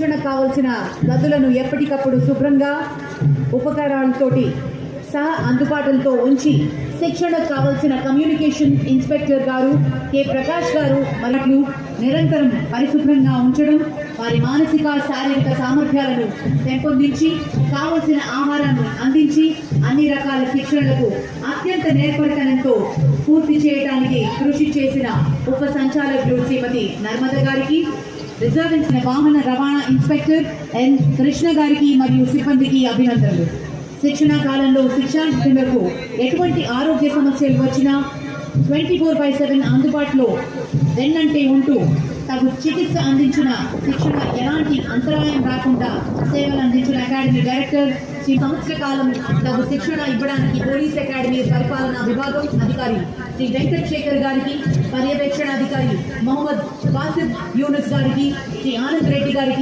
శిక్షణ కావాల్సిన గదులను ఎప్పటికప్పుడు శుభ్రంగా ఉపకరణాలతోటి సహా అందుబాటులో ఉంచి శిక్షణకు కావాల్సిన కమ్యూనికేషన్ ఇన్స్పెక్టర్ గారు కె ప్రకాష్ గారు మరియు నిరంతరం పరిశుభ్రంగా ఉంచడం, వారి మానసిక శారీరక సామర్థ్యాలను పెంపొందించి కావలసిన ఆహారాన్ని అందించి అన్ని రకాల శిక్షణలకు అత్యంత నేర్పరితనంతో పూర్తి చేయడానికి కృషి చేసిన ఉప సంచాలకులు శ్రీమతి నర్మద గారికి, రిజర్వ్ వాహన రవాణా ఇన్స్పెక్టర్ ఎన్ కృష్ణ గారికి మరియు సిబ్బందికి అభినందనలు. శిక్షణా కాలంలో శిక్షార్థులకు ఎటువంటి ఆరోగ్య సమస్యలు వచ్చినా 24/7 అందుబాటులో వెన్నంటే ఉంటూ తగు చికిత్స అందించిన శిక్షణ ఎలాంటి అంతరాయం రాకుండా సేవలు అందించిన అకాడమీ డైరెక్టర్ శ్రీ సంవత్సర కాలం తగు శిక్షణ ఇవ్వడానికి పోలీస్ అకాడమీ పరిపాలనా విభాగం అధికారి శ్రీ వెంకట్ శేఖర్ గారికి, పర్యవేక్షణ అధికారి మొహమ్మద్ వాసిఫ్ యూనుస్ గారికి, శ్రీ ఆనంద్ రెడ్డి గారికి